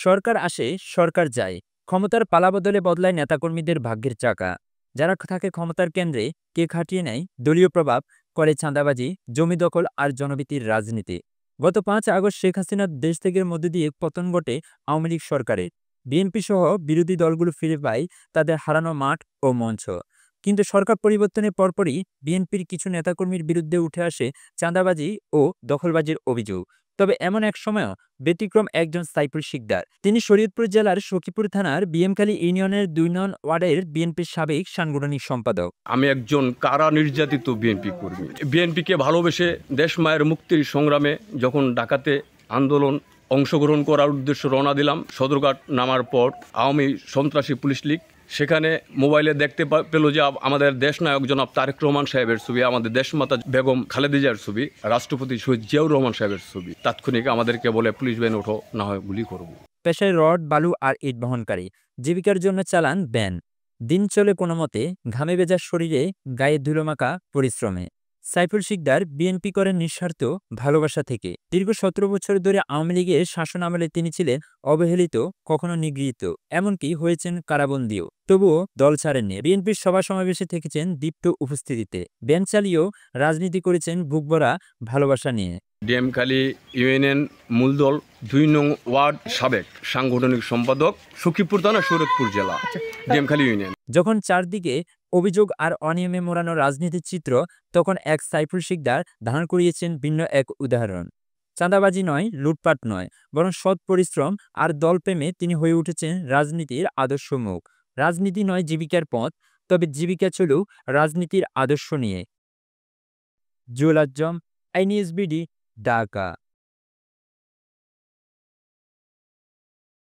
সরকার আসে, সরকার যায়। ক্ষমতার পালাবদলে বদলায় নেতাকর্মীদের ভাগ্যের চাকা। যারা থাকে ক্ষমতার কেন্দ্রে, কে খাটিয়ে নেয় দলীয় প্রভাব, করে চাঁদাবাজি, জমি দখল আর জনভীতির রাজনীতি। গত ৫ আগস্ট শেখ হাসিনার দেশ ত্যাগের মধ্য দিয়ে পতন ঘটে আওয়ামী লীগ সরকারের। বিএনপি সহ বিরোধী দলগুলো ফিরে পায় তাদের হারানো মাঠ ও মঞ্চ। কিন্তু সরকার পরিবর্তনের পরপরই বিএনপির কিছু নেতাকর্মীর বিরুদ্ধে উঠে আসে চাঁদাবাজি ও দখলবাজির অভিযোগ। তবে এমন এক সময়ও ব্যতিক্রম একজন সাইফুল শিকদার। তিনি শরীয়তপুর জেলার সখীপুর থানার বিএমখালী ইউনিয়নের ২ নং ওয়ার্ডের বিএনপির সাবেক সাংগঠনিক সম্পাদক। আমি একজন কারা নির্যাতিত বিএনপি কর্মী। বিএনপিকে ভালোবেসে দেশ মায়ের মুক্তির সংগ্রামে যখন ডাকাতে আন্দোলন অংশগ্রহণ করার উদ্দেশ্যে রওনা দিলাম, সদরঘাট নামার পর আওয়ামী সন্ত্রাসী পুলিশ লীগ সেখানে মোবাইলে দেখতে পেল যে আমাদের দেশনায়ক জনাব তারেক রহমান সাহেবের ছবি, আমাদের দেশমাতা বেগম খালেদা জিয়ার ছবি, রাষ্ট্রপতি শহীদ জিয়াউর রহমান সাহেবের ছবি। তাৎক্ষণিক আমাদেরকে বলে, পুলিশ ভ্যান ওঠো, না হয় গুলি করব। পেশায় রড, বালু আর ইট বহনকারী, জীবিকার জন্য চালান ভ্যান। দিন চলে কোনো মতে, ঘামে ভেজা শরীরে, গায়ে ধুলোমাখা পরিশ্রমে। সাইফুল শিকদার বিএনপি করেন নিঃস্বার্থ ভালোবাসা থেকে। দীর্ঘ ১৭ বছর ধরে আওয়ামী লীগের শাসন আমলে তিনি ছিলেন অবহেলিত, কখনো নিগৃহীত, এমনকি হয়েছেন কারাবন্দীও। তবুও দল ছাড়েননি। বিএনপির সভা সমাবেশে থেকেছেন দীপ্ত উপস্থিতিতে। ভ্যান চালিয়েও রাজনীতি করেছেন বুকভরা ভালোবাসা নিয়ে। ডিএমখালী ইউনিয়ন মূলদল ২ নং ওয়ার্ড সাবেক সাংগঠনিক সম্পাদক, সখীপুর থানা, শরীয়তপুর জেলা, ডিএমখালী ইউনিয়ন। যখন চারদিকে অভিযোগ আর অনিয়মে মোড়ানো রাজনীতির চিত্র, তখন এক সাইফুল শিকদার ধারণ করিয়েছেন ভিন্ন এক উদাহরণ। চাঁদাবাজি নয়, লুটপাট নয়, বরং সৎ পরিশ্রম আর দলপ্রেমে তিনি হয়ে উঠেছেন রাজনীতির আদর্শ মুখ। রাজনীতি নয় জীবিকার পথ, তবে জীবিকা চলুক রাজনীতির আদর্শ নিয়ে। জুয়েল আজম, আইনিএসবিডি, ঢাকা।